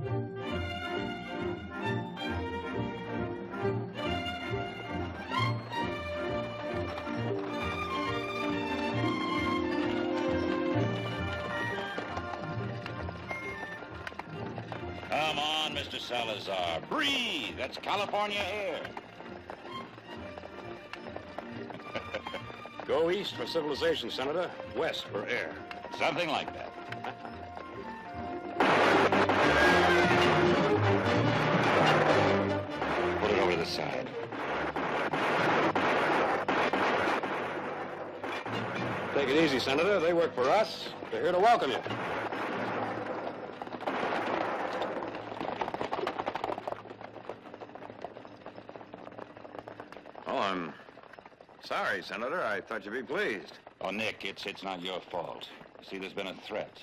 Come on, Mr. Salazar. Breathe. That's California air. Go east for civilization, Senator. West for air. Something like that. Put it over to the side. Take it easy, Senator. They work for us. They're here to welcome you. Oh, I'm sorry, Senator. I thought you'd be pleased. Oh, Nick, it's not your fault. You see, there's been a threat.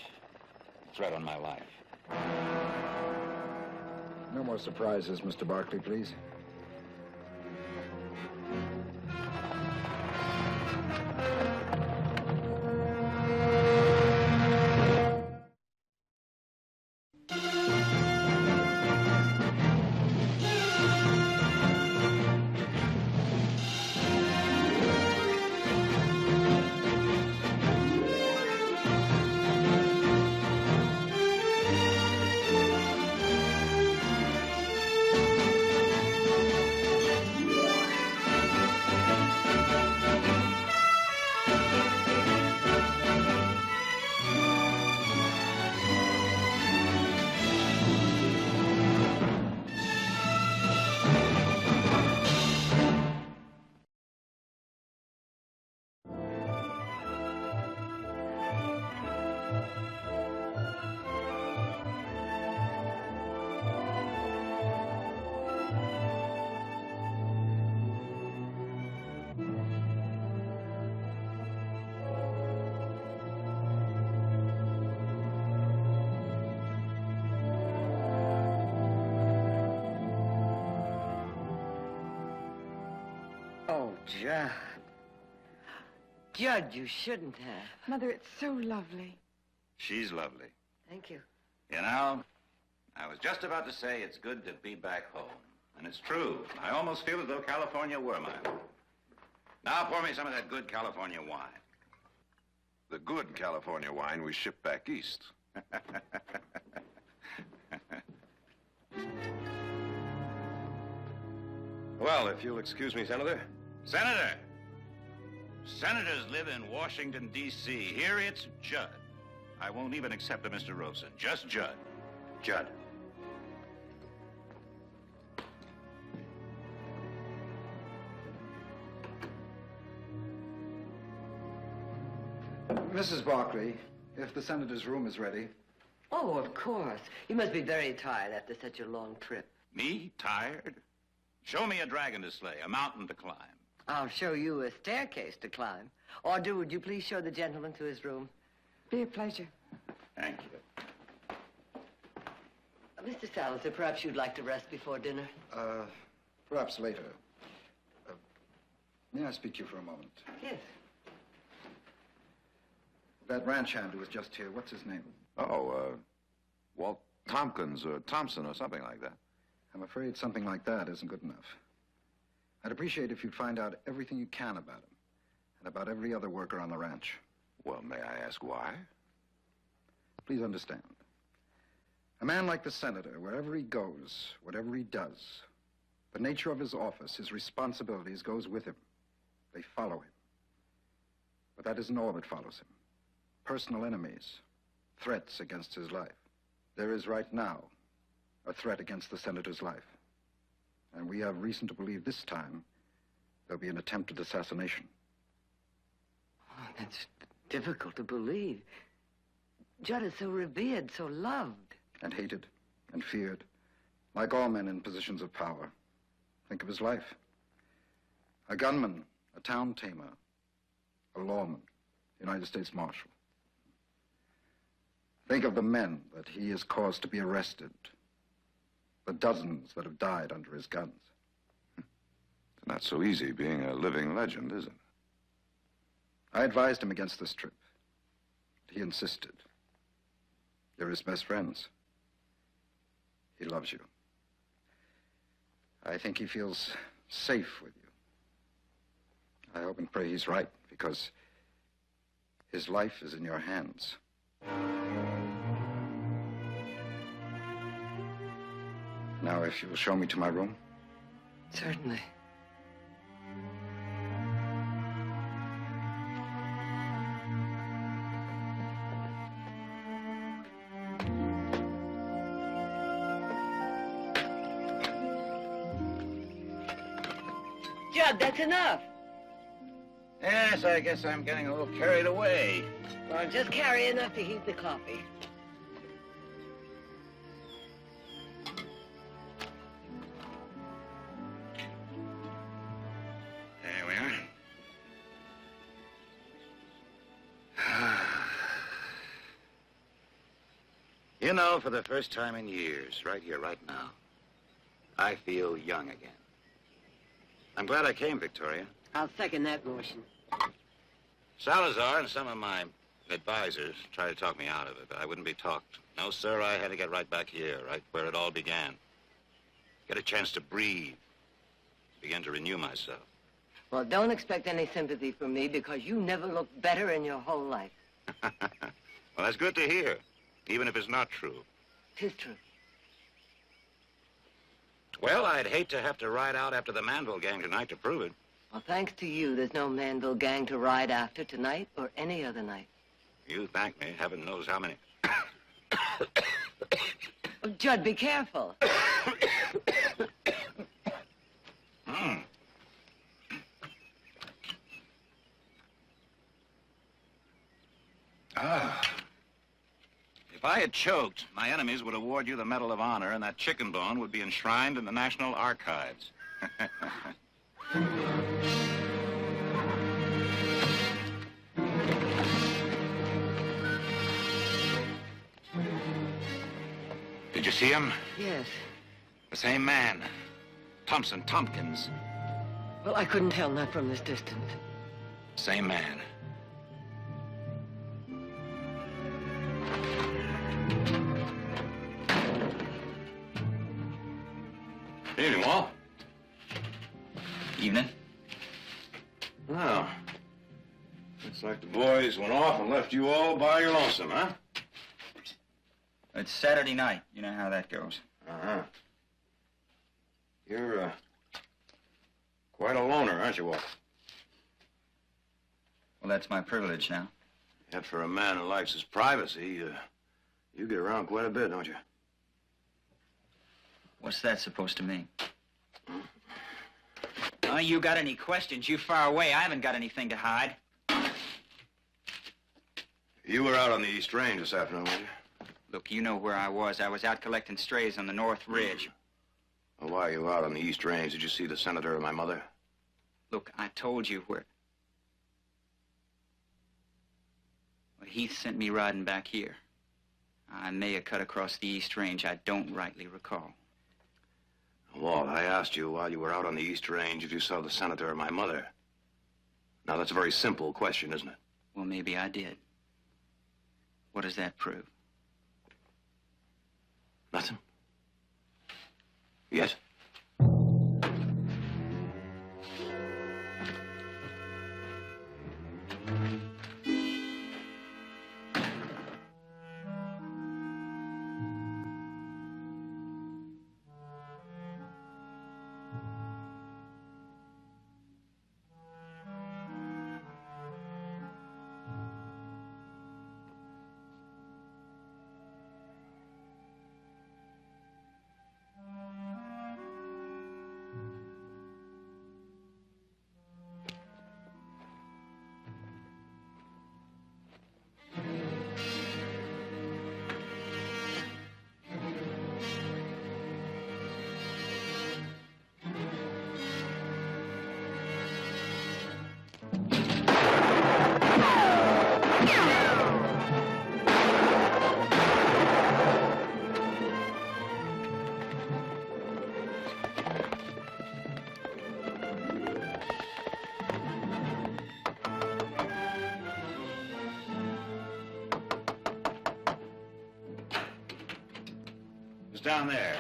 A threat on my life. No more surprises, Mr. Barkley, please. Oh, Judd. Judd, you shouldn't have. Mother, it's so lovely. She's lovely. Thank you. You know, I was just about to say it's good to be back home. And it's true. I almost feel as though California were my home. Now pour me some of that good California wine. The good California wine we ship back east. Well, if you'll excuse me, Senator. Senator! Senators live in Washington, D.C. Here it's Judd. I won't even accept a Mr. Rosen. Just Judd. Judd. Mrs. Barkley, if the senator's room is ready. Oh, of course. You must be very tired after such a long trip. Me? Tired? Show me a dragon to slay, a mountain to climb. I'll show you a staircase to climb. Audrey, would you please show the gentleman to his room? Be a pleasure. Thank you. Mr. Salazar, perhaps you'd like to rest before dinner? Perhaps later. May I speak to you for a moment? Yes. That ranch hand who was just here, what's his name? Oh, Walt Tompkins or Thompson or something like that. I'm afraid something like that isn't good enough. I'd appreciate if you'd find out everything you can about him and about every other worker on the ranch. Well, may I ask why? Please understand. A man like the senator, wherever he goes, whatever he does, the nature of his office, his responsibilities goes with him. They follow him. But that isn't all that follows him. Personal enemies, threats against his life. There is right now a threat against the senator's life. And we have reason to believe this time there'll be an attempted assassination. Oh, that's difficult to believe. Judd is so revered, so loved. And hated and feared, like all men in positions of power. Think of his life. A gunman, a town tamer, a lawman, United States Marshal. Think of the men that he has caused to be arrested. The dozens that have died under his guns. It's not so easy being a living legend, is it? I advised him against this trip. He insisted. They're his best friends. He loves you. I think he feels safe with you. I hope and pray he's right, because his life is in your hands. Now, if you will show me to my room. Certainly. Judd, that's enough. Yes, I guess I'm getting a little carried away. Well, just carry enough to heat the coffee. There we are. You know, for the first time in years, right here, right now, I feel young again. I'm glad I came, Victoria. I'll second that motion. Salazar and some of my advisors tried to talk me out of it, but I wouldn't be talked. No, sir, I had to get right back here, right where it all began. Get a chance to breathe, begin to renew myself. Well, don't expect any sympathy from me, because you never looked better in your whole life. Well, that's good to hear, even if it's not true. 'Tis true. Well, I'd hate to have to ride out after the Manville gang tonight to prove it. Well, thanks to you, there's no Manville gang to ride after tonight or any other night. You thank me. Heaven knows how many. Oh, Judd, be careful. If I had choked, my enemies would award you the Medal of Honor, and that chicken bone would be enshrined in the National Archives. Did you see him? Yes. The same man. Tompkins. Well, I couldn't tell, not from this distance. Same man. Evening, Walt. Evening. Well, looks like the boys went off and left you all by your lonesome, huh? It's Saturday night. You know how that goes. Uh-huh. You're, quite a loner, aren't you, Walt? Well, that's my privilege now. Yet for a man who likes his privacy, you get around quite a bit, don't you? What's that supposed to mean? Oh, you got any questions? You far away. I haven't got anything to hide. You were out on the East Range this afternoon, weren't you? Look, you know where I was. I was out collecting strays on the North Ridge. Well, while you were out on the East Range, did you see the senator and my mother? Look, I told you where... Well, Heath sent me riding back here. I may have cut across the East Range. I don't rightly recall. Walt, I asked you while you were out on the East Range if you saw the senator or my mother. Now, that's a very simple question, isn't it? Well, maybe I did. What does that prove? Nothing? Yes? was down there.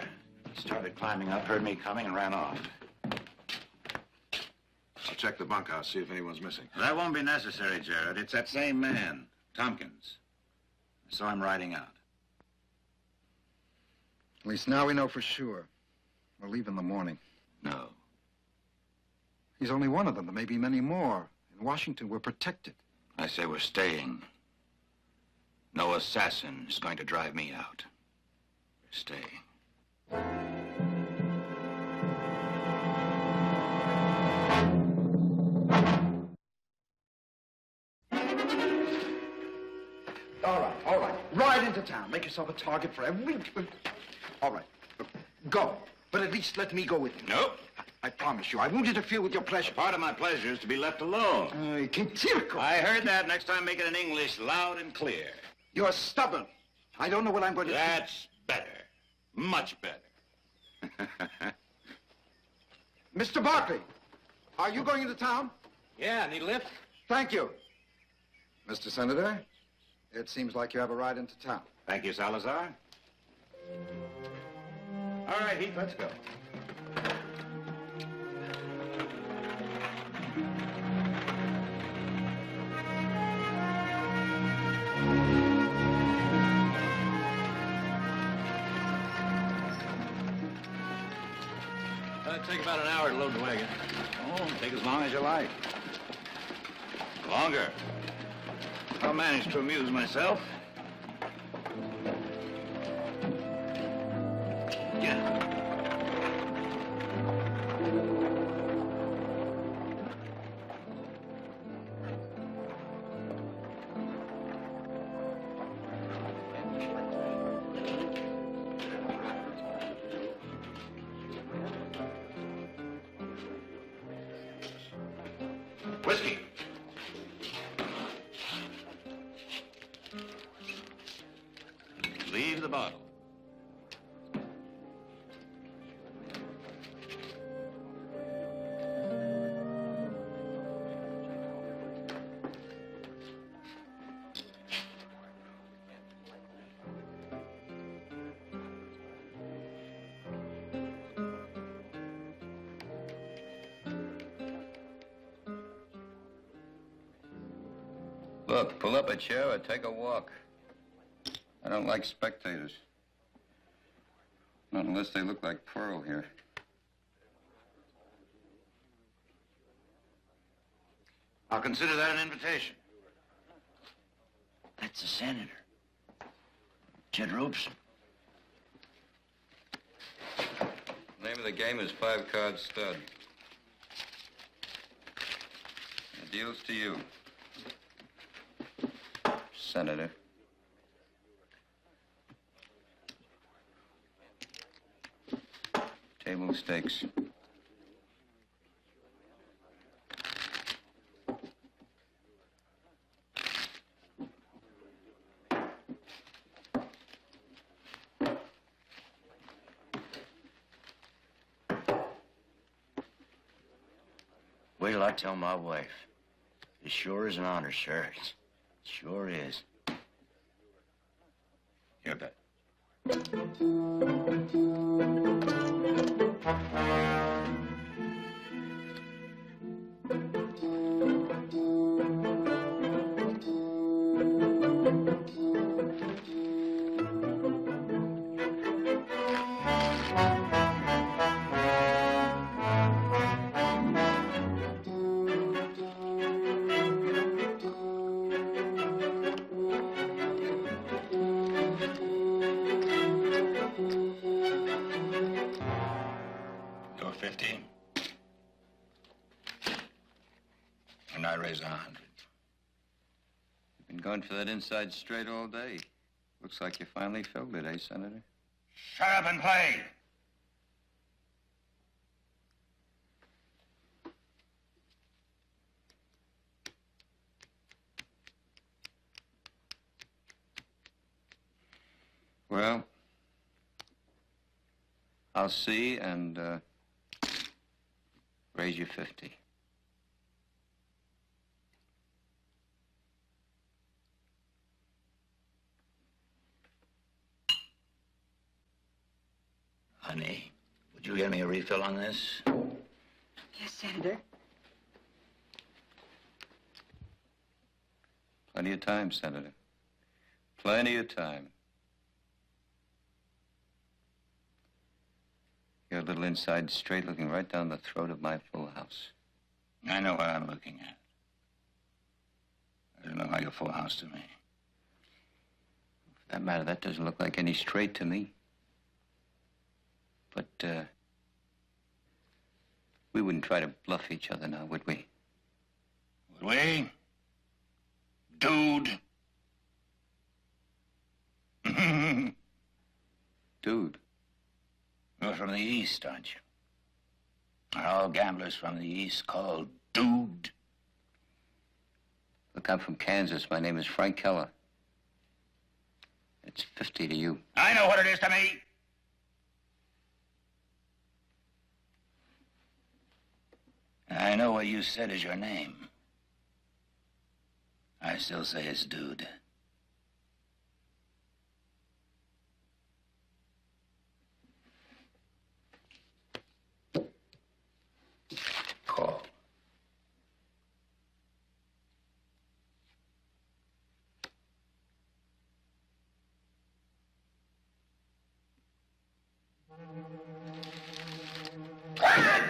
He started climbing up, heard me coming, and ran off. I'll check the bunkhouse, see if anyone's missing. That won't be necessary, Gerard. It's that same man, Tompkins. I saw him riding out. At least now we know for sure. We'll leave in the morning. No. He's only one of them. There may be many more. In Washington, we're protected. I say we're staying. No assassin is going to drive me out. We're staying. All right. Ride into town. Make yourself a target for every... All right. Look, go. But at least let me go with you. Nope. I promise you, I won't interfere with your pleasure. Part of my pleasure is to be left alone. Che circo. I heard that. Next time, make it in English, loud and clear. You're stubborn. I don't know what I'm going to do. That's better. Much better. Mr. Barkley, are you going into town? Yeah, need a lift? Thank you. Mr. Senator, it seems like you have a ride into town. Thank you, Salazar. All right, Heath, let's go. It'll take about an hour to load the wagon. Oh, take as long as you like. Longer. I'll manage to amuse myself. Yeah. Whiskey. Leave the bottle. Look, pull up a chair or take a walk. I don't like spectators. Not unless they look like Pearl here. I'll consider that an invitation. That's the senator. Jed Robeson. The name of the game is 5-card stud. The deal's to you, Senator. Table stakes. Wait till I tell my wife. It sure is an honor, sir. It sure is. You bet. You're 15. And I raise 100. You've been going for that inside straight all day. Looks like you finally filled it, eh, Senator? Shut up and play. Well, I'll see and raise you 50. Honey, would you get me a refill on this? Yes, Senator. Plenty of time, Senator. Plenty of time. You're a little inside straight looking right down the throat of my full house. I know what I'm looking at. It doesn't look like a full house to me. For that matter, that doesn't look like any straight to me. But, we wouldn't try to bluff each other now, would we? Would we? Dude. Dude. You're from the East, aren't you? Are all gamblers from the East called Dude? Look, I'm from Kansas. My name is Frank Keller. It's 50 to you. I know what it is to me. I know what you said is your name. I still say it's Dude. Call.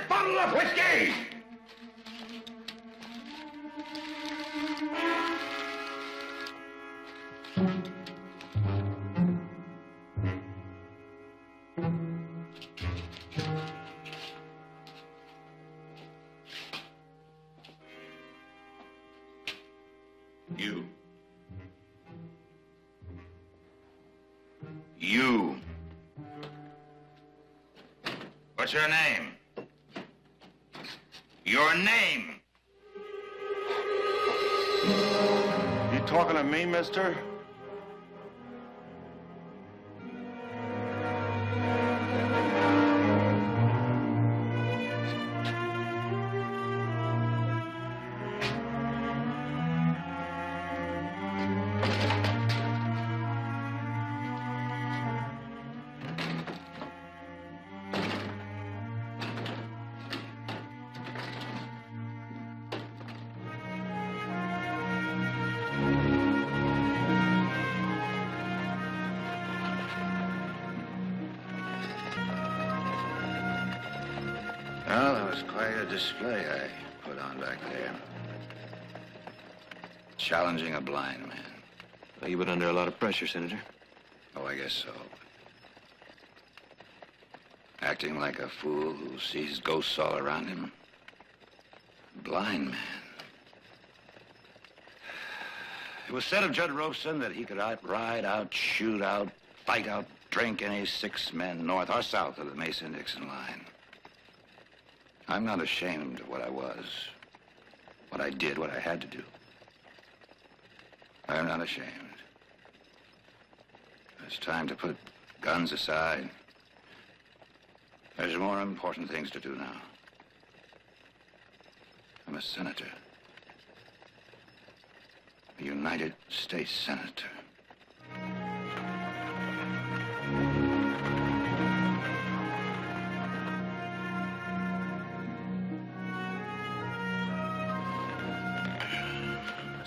Bottle of whiskey! You. What's your name? Your name. You talking to me, mister? Well, that was quite a display I put on back there. Challenging a blind man. Well, you've been under a lot of pressure, Senator. Oh, I guess so. Acting like a fool who sees ghosts all around him. Blind man. It was said of Judd Robeson that he could ride out, shoot out, fight out, drink any 6 men north or south of the Mason-Dixon line. I'm not ashamed of what I was, what I did, what I had to do. I'm not ashamed. It's time to put guns aside. There's more important things to do now. I'm a senator. A United States Senator.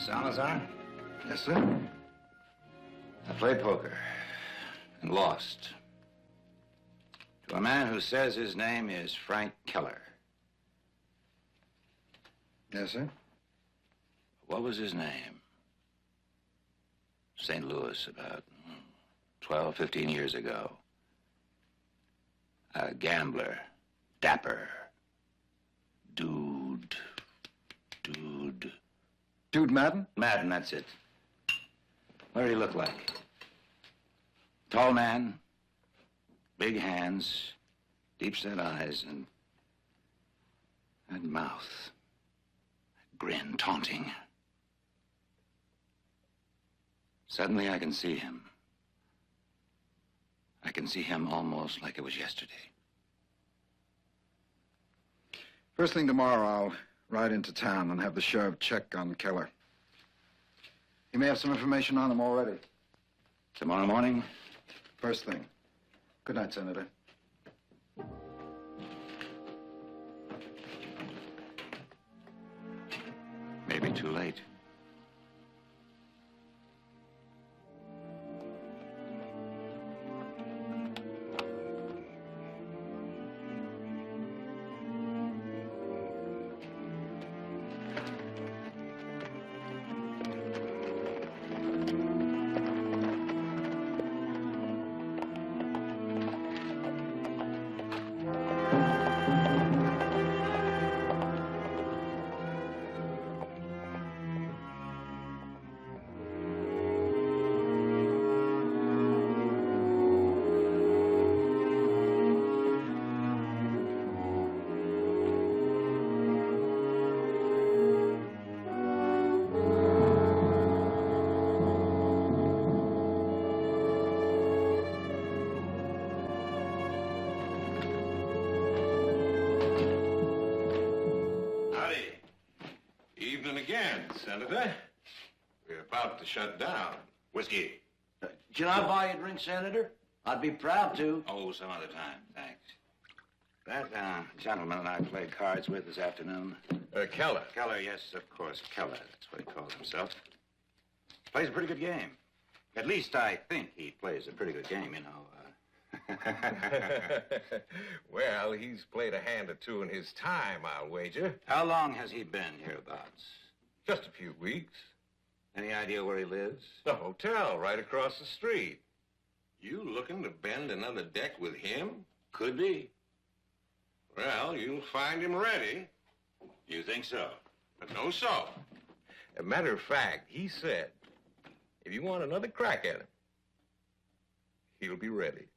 Salazar? Yes, sir. I played poker and lost to a man who says his name is Frank Keller. Yes, sir. What was his name? St. Louis, about 12, 15 years ago. A gambler, dapper, dude. Dude Madden? Madden, that's it. What did he look like? Tall man, big hands, deep-set eyes, and that mouth, that grin, taunting. Suddenly I can see him. I can see him almost like it was yesterday. First thing tomorrow, I'll ride into town and have the sheriff check on Keller. He may have some information on him already. Tomorrow morning? First thing. Good night, Senator. too late. Again, Senator. We're about to shut down. Whiskey. Can I buy you a drink, Senator? I'd be proud to. Oh, some other time, thanks. That gentleman and I played cards with this afternoon. Keller. Keller, yes, of course, Keller. That's what he calls himself. Plays a pretty good game. At least I think he plays a pretty good game, you know. Well, he's played a hand or two in his time, I'll wager. How long has he been hereabouts? Just a few weeks. Any idea where he lives? The hotel right across the street. You looking to bend another deck with him? Could be. Well, you'll find him ready. You think so? But no so. As a matter of fact, he said, if you want another crack at him, he'll be ready.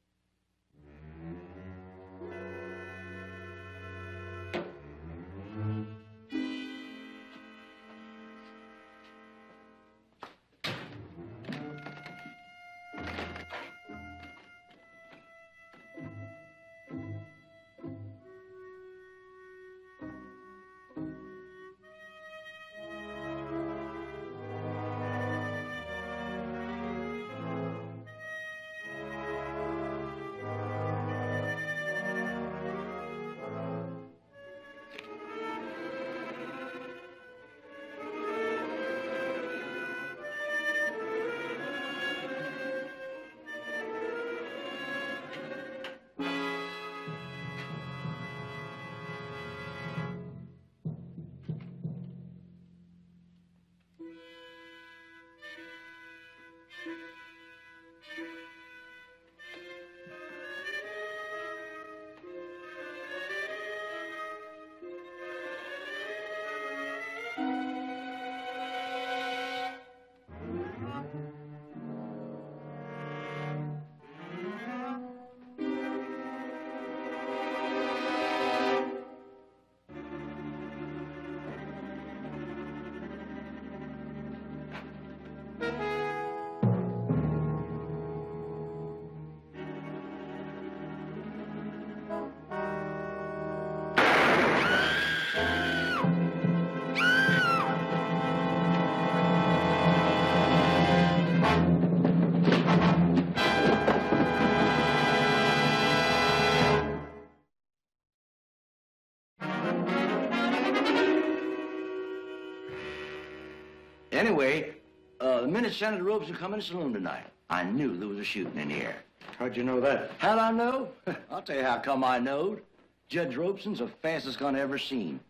Anyway, the minute Senator Robeson come in the saloon tonight, I knew there was a shooting in the air. How'd you know that? How'd I know? I'll tell you how come I knowed. Judge Robeson's the fastest gun I ever seen.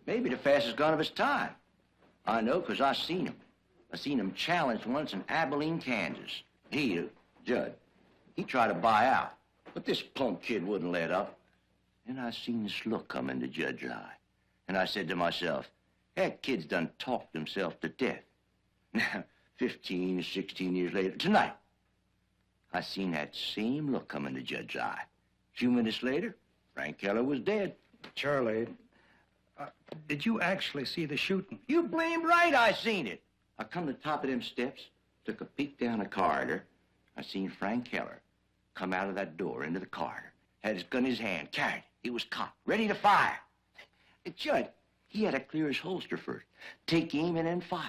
Maybe the fastest gun of his time. I know because I seen him. I seen him challenged once in Abilene, Kansas. He, Judd, he tried to buy out, but this plump kid wouldn't let up. And I seen this look come into Judd's eye. And I said to myself, that kid's done talked himself to death. Now, 15 or 16 years later, tonight, I seen that same look come into Judd's eye. A few minutes later, Frank Keller was dead. Charlie, did you actually see the shooting? You blamed right I seen it. I come to the top of them steps, took a peek down the corridor. I seen Frank Keller come out of that door into the corridor, had his gun in his hand, carried it. He was cocked, ready to fire. Judd, he had to clear his holster first, take aim and then fire.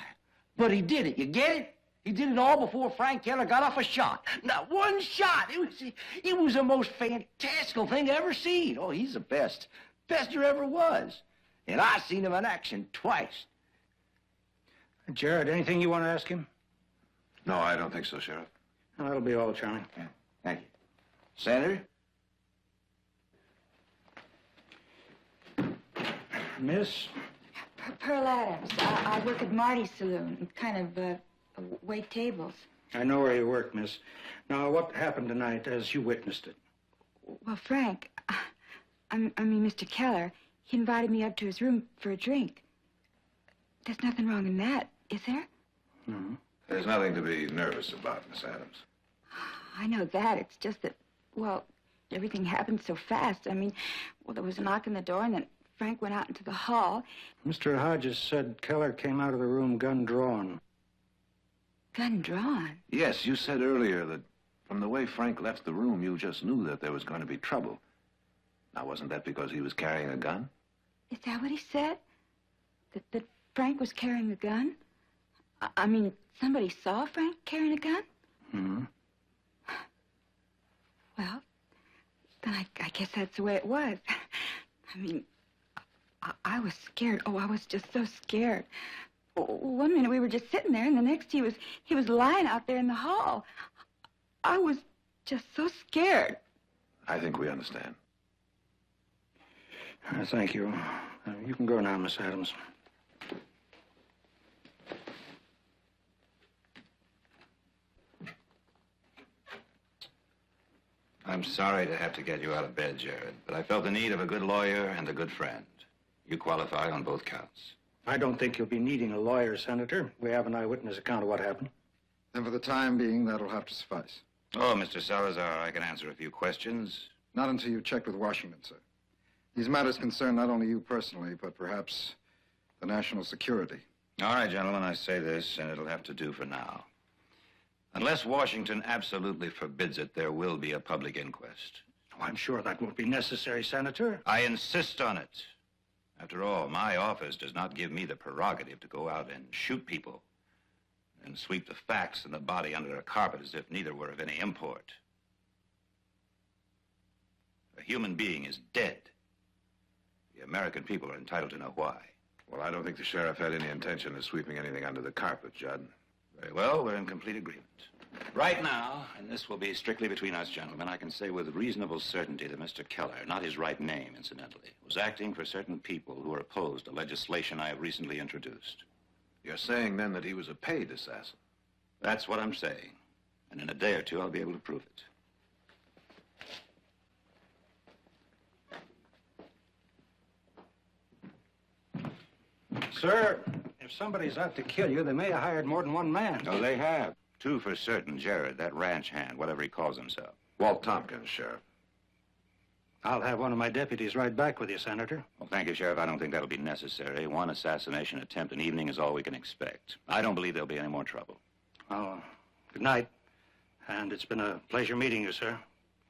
But he did it, you get it? He did it all before Frank Keller got off a shot. Not one shot. It was the most fantastical thing I ever seen. Oh, he's the best. Best there ever was. And I seen him in action twice. Gerard, anything you want to ask him? No, I don't think so, Sheriff. Oh, that'll be all, Charlie. Yeah, thank you. Senator? Miss? Pearl Adams. I work at Marty's saloon. Kind of, wait tables. I know where you work, miss. Now, what happened tonight as you witnessed it? Well, Frank, I mean, Mr. Keller, he invited me up to his room for a drink. There's nothing wrong in that, is there? No. There's nothing to be nervous about, Miss Adams. I know that. It's just that, well, everything happened so fast. I mean, well, there was a knock on the door, and then Frank went out into the hall. Mr. Hodges said Keller came out of the room gun drawn. Gun drawn? Yes, you said earlier that from the way Frank left the room, you just knew that there was going to be trouble. Now, wasn't that because he was carrying a gun? Is that what he said? That Frank was carrying a gun? I mean, somebody saw Frank carrying a gun? Mm-hmm. Well, then I guess that's the way it was. I mean, I was scared. Oh, I was just so scared. One minute we were just sitting there, and the next he was lying out there in the hall. I was just so scared. I think we understand. Thank you. You can go now, Miss Adams. I'm sorry to have to get you out of bed, Jared, but I felt the need of a good lawyer and a good friend. You qualify on both counts. I don't think you'll be needing a lawyer, Senator. We have an eyewitness account of what happened. And for the time being, that'll have to suffice. Oh, Mr. Salazar, I can answer a few questions. Not until you've checked with Washington, sir. These matters concern not only you personally, but perhaps the national security. All right, gentlemen, I say this, and it'll have to do for now. Unless Washington absolutely forbids it, there will be a public inquest. Oh, I'm sure that won't be necessary, Senator. I insist on it. After all, my office does not give me the prerogative to go out and shoot people and sweep the facts and the body under a carpet as if neither were of any import. A human being is dead. The American people are entitled to know why. Well, I don't think the sheriff had any intention of sweeping anything under the carpet, Judd. Very well, we're in complete agreement. Right now, and this will be strictly between us gentlemen, I can say with reasonable certainty that Mr. Keller, not his right name, incidentally, was acting for certain people who are opposed to legislation I have recently introduced. You're saying, then, that he was a paid assassin? That's what I'm saying. And in a day or two, I'll be able to prove it. Sir, if somebody's out to kill you, they may have hired more than one man. No, they have. Two for certain. Jared, that ranch hand, whatever he calls himself. Walt Tompkins, Sheriff. I'll have one of my deputies right back with you, Senator. Well, thank you, Sheriff. I don't think that'll be necessary. One assassination attempt an evening is all we can expect. I don't believe there'll be any more trouble. Oh, good night. And it's been a pleasure meeting you, sir.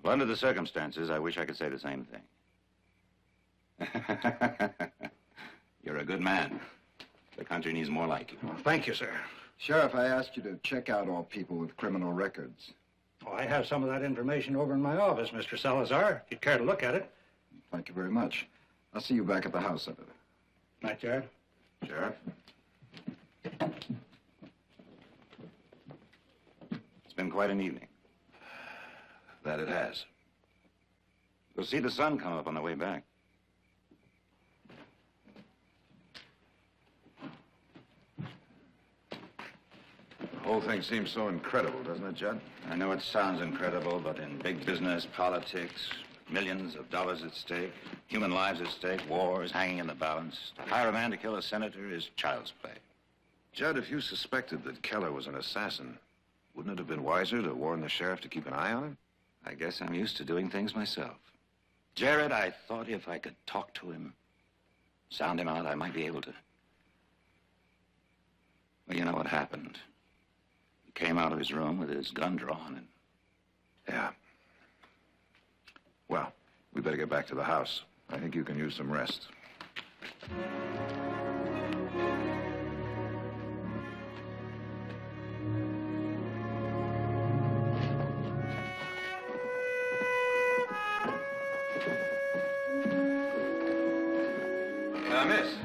Well, under the circumstances, I wish I could say the same thing. You're a good man. The country needs more like you. Well, thank you, sir. Sheriff, I asked you to check out all people with criminal records. Oh, I have some of that information over in my office, Mr. Salazar, if you'd care to look at it. Thank you very much. I'll see you back at the house, Senator. Night, Jared. Sheriff? It's been quite an evening. That it has. You'll see the sun come up on the way back. The whole thing seems so incredible, doesn't it, Judd? I know it sounds incredible, but in big business, politics, millions of dollars at stake, human lives at stake, wars hanging in the balance, to hire a man to kill a senator is child's play. Judd, if you suspected that Keller was an assassin, wouldn't it have been wiser to warn the sheriff to keep an eye on him? I guess I'm used to doing things myself. Jared, I thought if I could talk to him, sound him out, I might be able to. Well, you know what happened. He came out of his room with his gun drawn and... Yeah. Well, we better get back to the house. I think you can use some rest. Miss.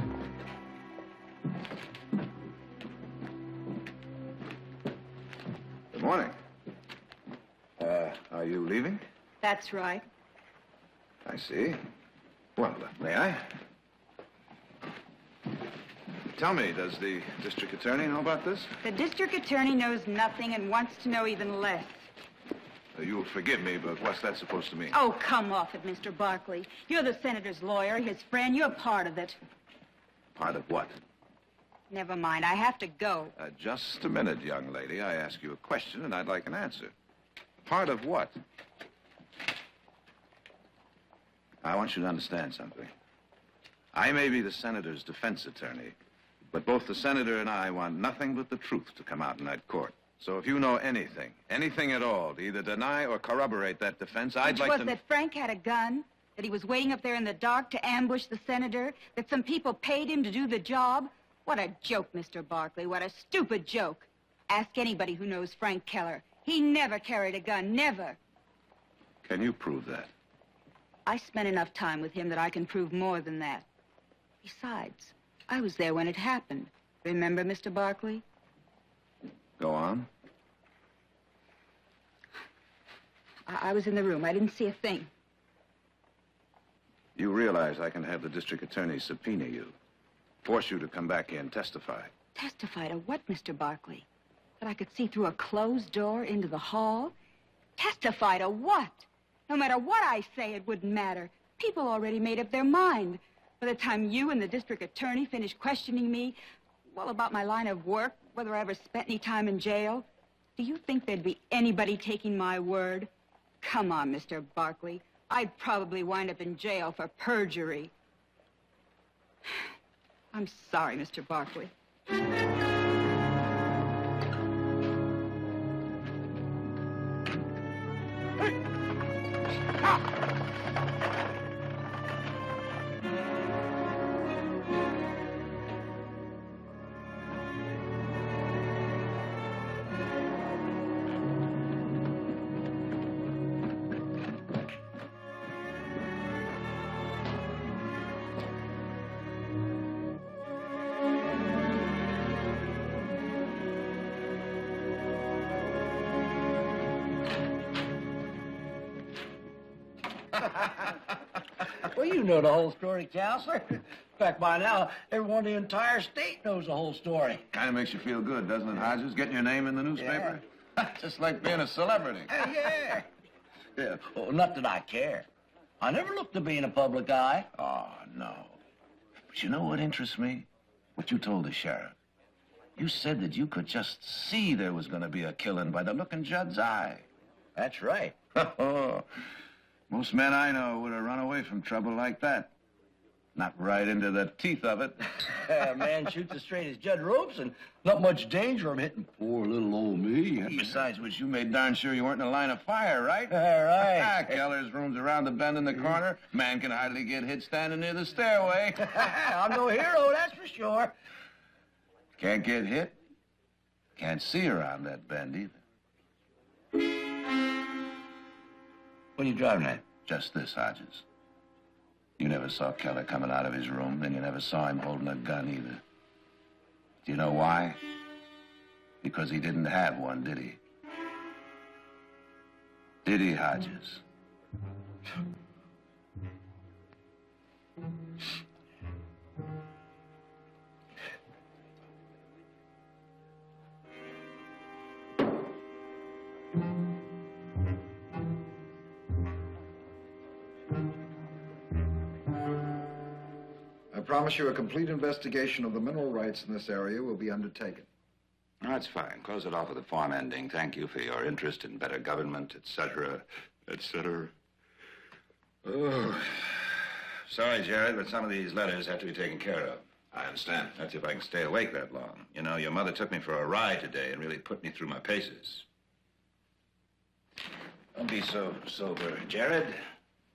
That's right. I see. Well, may I? Tell me, does the district attorney know about this? The district attorney knows nothing and wants to know even less. You'll forgive me, but what's that supposed to mean? Oh, come off it, Mr. Barkley. You're the senator's lawyer, his friend. You're part of it. Part of what? Never mind. I have to go. Just a minute, young lady. I ask you a question, and I'd like an answer. Part of what? I want you to understand something. I may be the senator's defense attorney, but both the senator and I want nothing but the truth to come out in that court. So if you know anything, anything at all, to either deny or corroborate that defense, I'd like to... Which was that Frank had a gun, that he was waiting up there in the dark to ambush the senator, that some people paid him to do the job. What a joke, Mr. Barkley. What a stupid joke. Ask anybody who knows Frank Keller. He never carried a gun, never. Can you prove that? I spent enough time with him that I can prove more than that. Besides, I was there when it happened. Remember, Mr. Barkley? Go on. I was in the room. I didn't see a thing. You realize I can have the district attorney subpoena you, force you to come back here and testify. Testify to what, Mr. Barkley? That I could see through a closed door into the hall? Testify to what? No matter what I say, it wouldn't matter. People already made up their mind. By the time you and the district attorney finished questioning me, well, about my line of work, whether I ever spent any time in jail, do you think there'd be anybody taking my word? Come on, Mr. Barkley. I'd probably wind up in jail for perjury. I'm sorry, Mr. Barkley. Well, you know the whole story, Counselor. In fact, by now, everyone in the entire state knows the whole story. Kind of makes you feel good, doesn't it, Hodges? Getting your name in the newspaper? Yeah. Just like being a celebrity. Yeah. Yeah. Well, not that I care. I never looked to be in the public eye. Oh, no. But you know what interests me? What you told the sheriff. You said that you could just see there was going to be a killing by the look in Judd's eye. That's right. Most men I know would have run away from trouble like that. Not right into the teeth of it. A man shoots as straight as Judd ropes and not much danger of hitting poor little old me. Besides which, you made darn sure you weren't in a line of fire, right? All right. Keller's room's around the bend in the corner. Man can hardly get hit standing near the stairway. I'm no hero, that's for sure. Can't get hit. Can't see around that bend either. What are you driving at? Just this, Hodges. You never saw Keller coming out of his room, and you never saw him holding a gun either. Do you know why? Because he didn't have one, did he? Did he, Hodges? I promise you a complete investigation of the mineral rights in this area will be undertaken. That's fine. Close it off with a form ending. Thank you for your interest in better government, etc., etc. Oh. Sorry, Jared, but some of these letters have to be taken care of. I understand. That's if I can stay awake that long. You know, your mother took me for a ride today and really put me through my paces. Don't be so sober, Jared.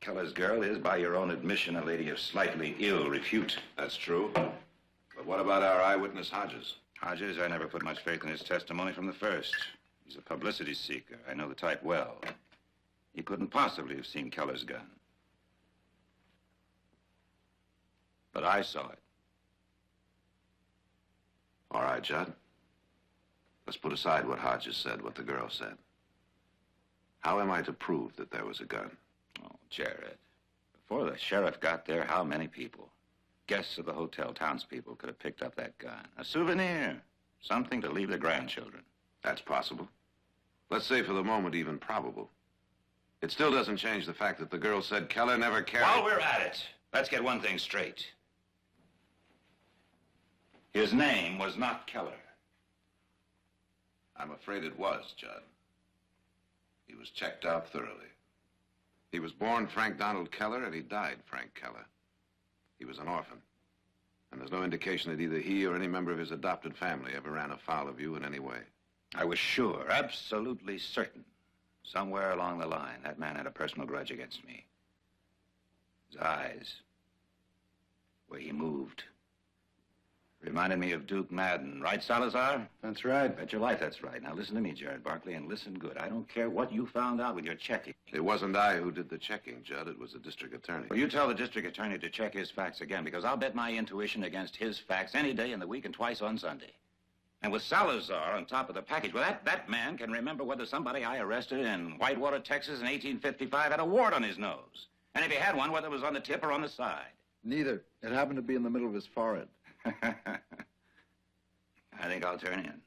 Keller's girl is, by your own admission, a lady of slightly ill repute. That's true. But what about our eyewitness, Hodges? Hodges, I never put much faith in his testimony from the first. He's a publicity seeker. I know the type well. He couldn't possibly have seen Keller's gun. But I saw it. All right, Judd. Let's put aside what Hodges said, what the girl said. How am I to prove that there was a gun? Jared, before the sheriff got there, how many people? Guests of the hotel, townspeople, could have picked up that gun. A souvenir. Something to leave the grandchildren. That's possible. Let's say for the moment even probable. It still doesn't change the fact that the girl said Keller never carried... While we're at it, let's get one thing straight. His name was not Keller. I'm afraid it was, Judd. He was checked out thoroughly. He was born Frank Donald Keller, and he died Frank Keller. He was an orphan. And there's no indication that either he or any member of his adopted family ever ran afoul of you in any way. I was sure, absolutely certain, somewhere along the line, that man had a personal grudge against me. His eyes, the way he moved, reminded me of Duke Madden. Right, Salazar? That's right. Bet your life that's right. Now listen to me, Jared Barkley, and listen good. I don't care what you found out with your checking. It wasn't I who did the checking, Judd. It was the district attorney. Well, you tell the district attorney to check his facts again, because I'll bet my intuition against his facts any day in the week and twice on Sunday. And with Salazar on top of the package, well, that man can remember whether somebody I arrested in Whitewater, Texas in 1855 had a wart on his nose. And if he had one, whether it was on the tip or on the side. Neither. It happened to be in the middle of his forehead. I think I'll turn in.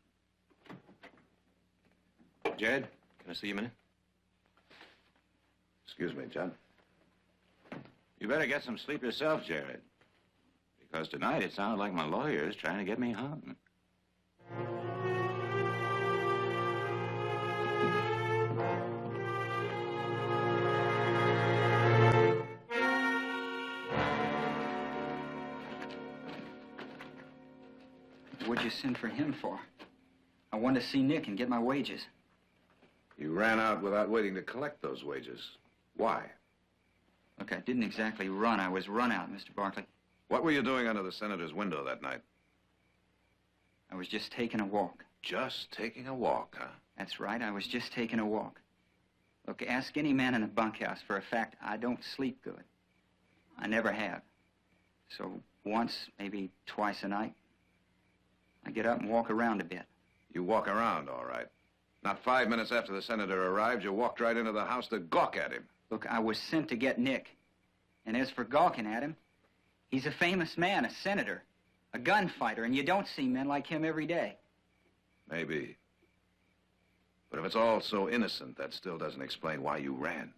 Jared, can I see you a minute? Excuse me, Judd. You better get some sleep yourself, Jared. Because tonight it sounded like my lawyer's trying to get me hung. What'd you send for him for? I wanted to see Nick and get my wages. You ran out without waiting to collect those wages. Why? Look, I didn't exactly run. I was run out, Mr. Barkley. What were you doing under the senator's window that night? I was just taking a walk. Just taking a walk, huh? That's right. I was just taking a walk. Look, ask any man in a bunkhouse. For a fact, I don't sleep good. I never have. So once, maybe twice a night, I get up and walk around a bit. You walk around, all right. Not 5 minutes after the senator arrived, you walked right into the house to gawk at him. Look, I was sent to get Nick. And as for gawking at him, he's a famous man, a senator, a gunfighter, and you don't see men like him every day. Maybe. But if it's all so innocent, that still doesn't explain why you ran.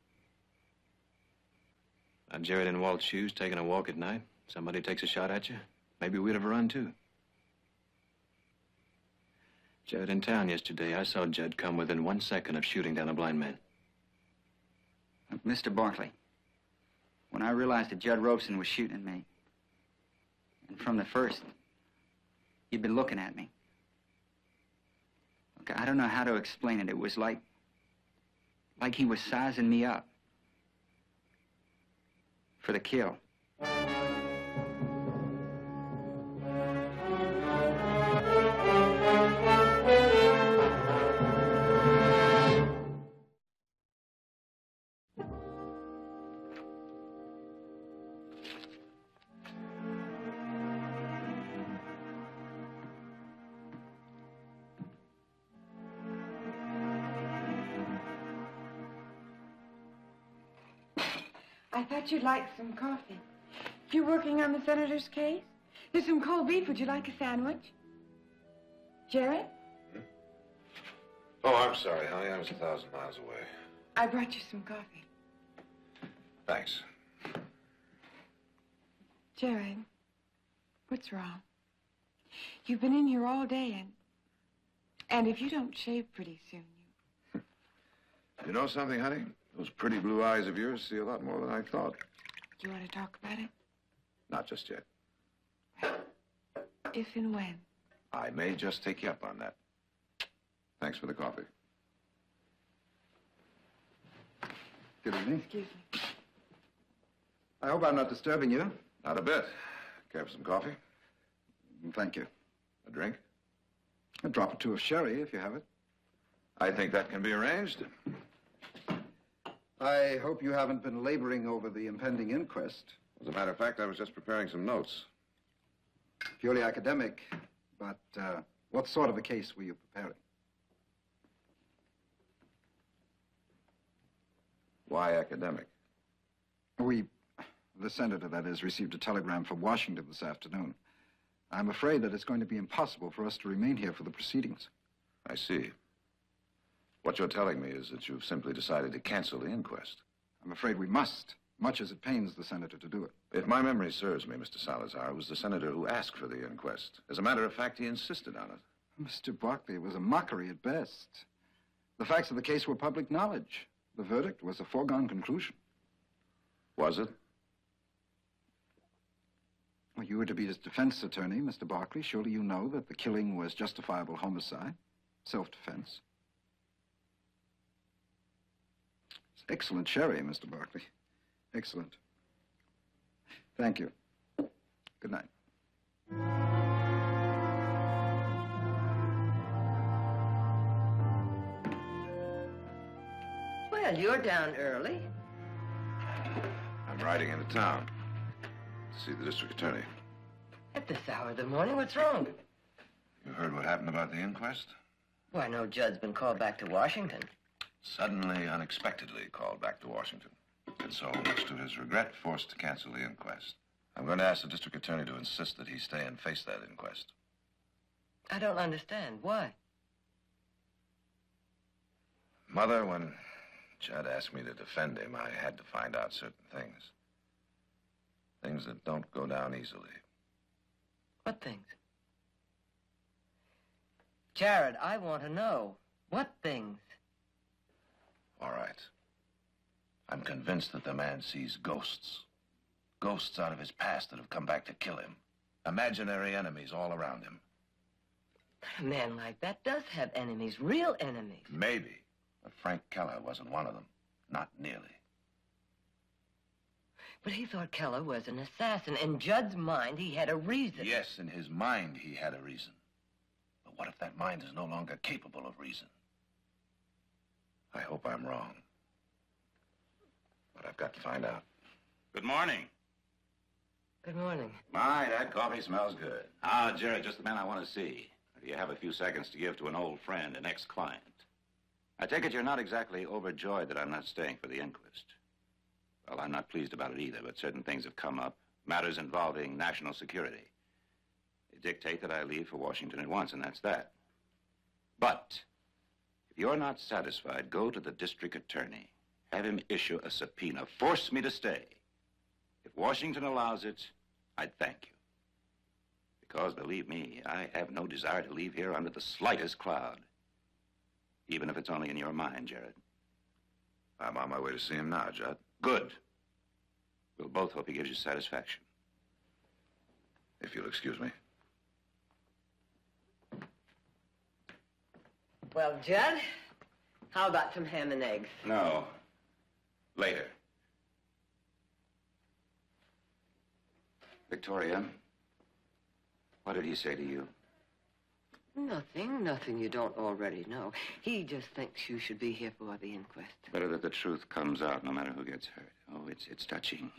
Now, Jared in Walt's shoes, taking a walk at night. Somebody takes a shot at you. Maybe we'd have run, too. Jared, in town yesterday, I saw Judd come within 1 second of shooting down a blind man. Look, Mr. Barkley, when I realized that Judd Robeson was shooting at me, and from the first, he'd been looking at me. Look, I don't know how to explain it. It was like he was sizing me up for the kill. I thought you'd like some coffee. You working on the senator's case? There's some cold beef. Would you like a sandwich? Jared? Oh, I'm sorry, honey. I was 1,000 miles away. I brought you some coffee. Thanks. Jared, what's wrong? You've been in here all day, and if you don't shave pretty soon, You know something, honey? Those pretty blue eyes of yours see a lot more than I thought. you want to talk about it? Not just yet. If and when. I may just take you up on that. Thanks for the coffee. Good evening. Excuse me. I hope I'm not disturbing you. Not a bit. Care for some coffee? Thank you. A drink? A drop or two of sherry, if you have it. I think that can be arranged. I hope you haven't been laboring over the impending inquest. As a matter of fact, I was just preparing some notes. Purely academic, but what sort of a case were you preparing? Why academic? The senator, that is, received a telegram from Washington this afternoon. I'm afraid that it's going to be impossible for us to remain here for the proceedings. I see. What you're telling me is that you've simply decided to cancel the inquest. I'm afraid we must, much as it pains the senator to do it. If my memory serves me, Mr. Salazar, it was the senator who asked for the inquest. As a matter of fact, he insisted on it. Mr. Barkley, it was a mockery at best. The facts of the case were public knowledge. The verdict was a foregone conclusion. Was it? Well, you were to be his defense attorney, Mr. Barkley. Surely you know that the killing was justifiable homicide, self-defense. It's excellent sherry, Mr. Barkley. Excellent. Thank you. Good night. Well, you're down early. I'm riding into town to see the district attorney. At this hour of the morning, what's wrong? You heard what happened about the inquest? Why, no Judd's been called back to Washington. Suddenly, unexpectedly called back to Washington. And so, much to his regret, forced to cancel the inquest. I'm going to ask the district attorney to insist that he stay and face that inquest. I don't understand. Why? Mother, when Judd asked me to defend him, I had to find out certain things. Things that don't go down easily. What things? Jared, I want to know. What things? All right. I'm convinced that the man sees ghosts. Ghosts out of his past that have come back to kill him. Imaginary enemies all around him. A man like that does have enemies, real enemies. Maybe. But Frank Keller wasn't one of them. Not nearly. But he thought Keller was an assassin. In Judd's mind, he had a reason. Yes, in his mind, he had a reason. But what if that mind is no longer capable of reason? I hope I'm wrong. But I've got to find out. Good morning. Good morning. My, that coffee smells good. Ah, Jared, just the man I want to see. Do you have a few seconds to give to an old friend, an ex-client? I take it you're not exactly overjoyed that I'm not staying for the inquest. Well, I'm not pleased about it either, but certain things have come up, matters involving national security. They dictate that I leave for Washington at once, and that's that. But if you're not satisfied, go to the district attorney. Have him issue a subpoena. Force me to stay. If Washington allows it, I'd thank you. Because, believe me, I have no desire to leave here under the slightest cloud. Even if it's only in your mind, Jared. I'm on my way to see him now, Judd. Good. We'll both hope he gives you satisfaction. If you'll excuse me. Well, Judd, how about some ham and eggs? No. Later. Victoria, what did he say to you? Nothing you don't already know. He just thinks you should be here for the inquest. Better that the truth comes out, no matter who gets hurt. Oh, it's touching.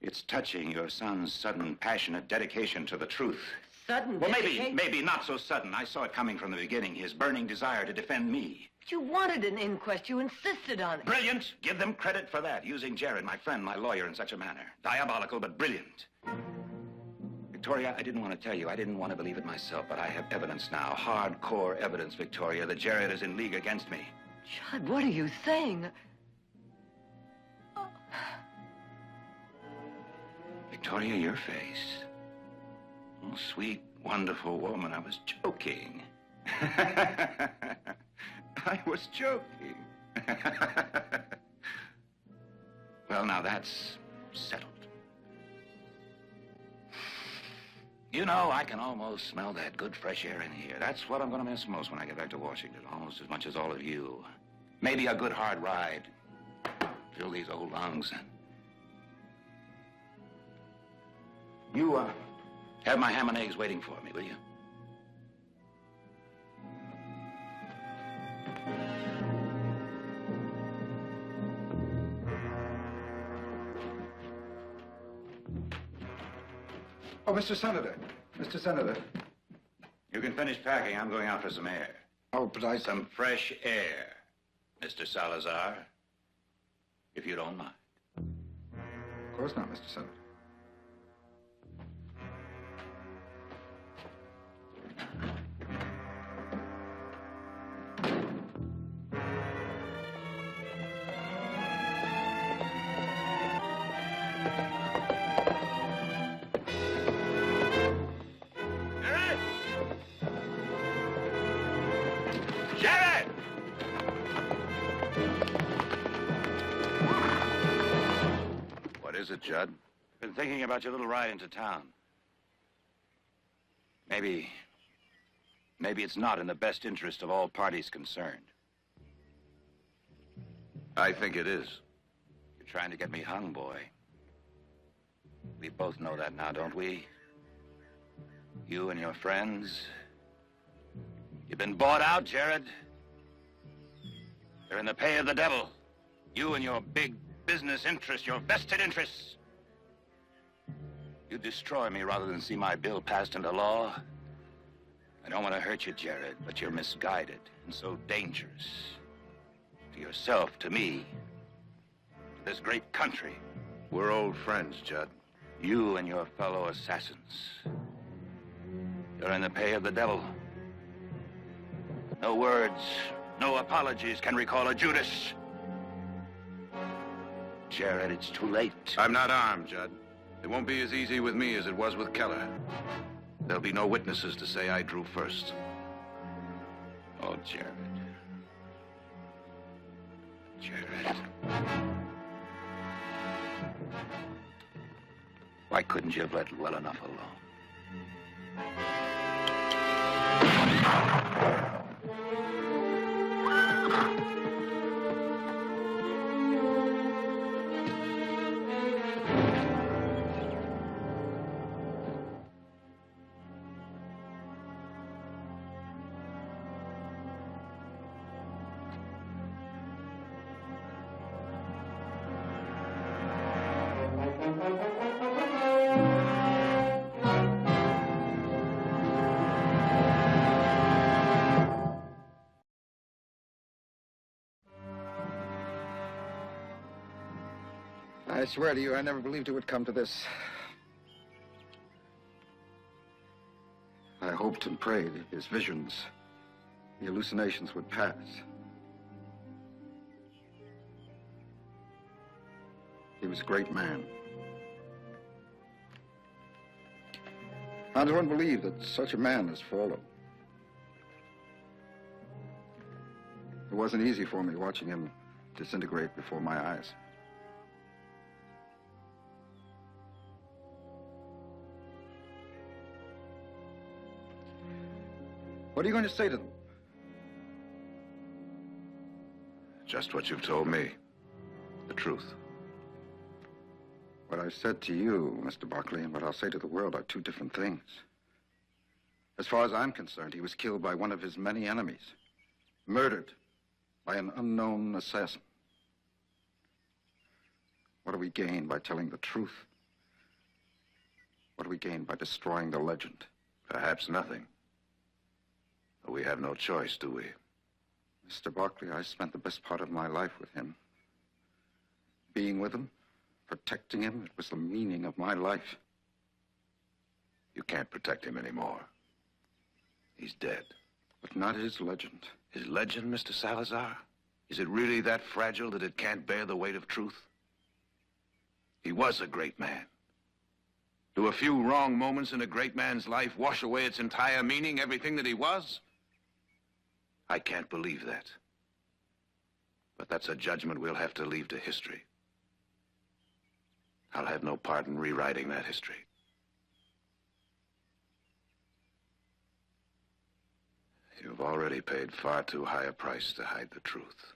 It's touching, your son's sudden, passionate dedication to the truth. Sudden Well, dedication? maybe not so sudden. I saw it coming from the beginning, his burning desire to defend me. But you wanted an inquest. You insisted on it. Brilliant. Give them credit for that, using Jared, my friend, my lawyer, in such a manner. Diabolical, but brilliant. Victoria, I didn't want to tell you. I didn't want to believe it myself, but I have evidence now. Hardcore evidence, Victoria, that Jared is in league against me. Judd, what are you saying? Victoria, your face. Oh, sweet, wonderful woman. I was joking. I was joking. Well, now that's settled. You know, I can almost smell that good fresh air in here. That's what I'm going to miss most when I get back to Washington, almost as much as all of you. Maybe a good hard ride. Fill these old lungs. You, have my ham and eggs waiting for me, will you? Oh, Mr. Senator. Mr. Senator. You can finish packing. I'm going out for some air. Oh, but I... Some fresh air, Mr. Salazar, if you don't mind. Of course not, Mr. Senator. What is it, Judd? Been thinking about your little ride into town. Maybe it's not in the best interest of all parties concerned. I think it is. You're trying to get me hung, boy. We both know that now, don't we? You and your friends. You've been bought out, Jared. You're in the pay of the devil. You and your big business interests, your vested interests. You destroy me rather than see my bill passed into law. I don't want to hurt you, Jared, but you're misguided and so dangerous. To yourself, to me, to this great country. We're old friends, Judd. You and your fellow assassins. You're in the pay of the devil. No words, no apologies can recall a Judas. Jared, it's too late. I'm not armed, Judd. It won't be as easy with me as it was with Keller. There'll be no witnesses to say I drew first. Oh, Jared. Jared. Why couldn't you have let well enough alone? I swear to you, I never believed it would come to this. I hoped and prayed his visions, the hallucinations would pass. He was a great man. How does one believe that such a man has fallen? It wasn't easy for me watching him disintegrate before my eyes. What are you going to say to them? Just what you've told me. The truth. What I've said to you, Mr. Buckley, and what I'll say to the world are two different things. As far as I'm concerned, he was killed by one of his many enemies. Murdered by an unknown assassin. What do we gain by telling the truth? What do we gain by destroying the legend? Perhaps nothing. But we have no choice, do we? Mr. Buckley, I spent the best part of my life with him. Being with him, protecting him, it was the meaning of my life. You can't protect him anymore. He's dead. But not his legend. His legend, Mr. Salazar? Is it really that fragile that it can't bear the weight of truth? He was a great man. Do a few wrong moments in a great man's life wash away its entire meaning, everything that he was? I can't believe that. But that's a judgment we'll have to leave to history. I'll have no part in rewriting that history. You've already paid far too high a price to hide the truth.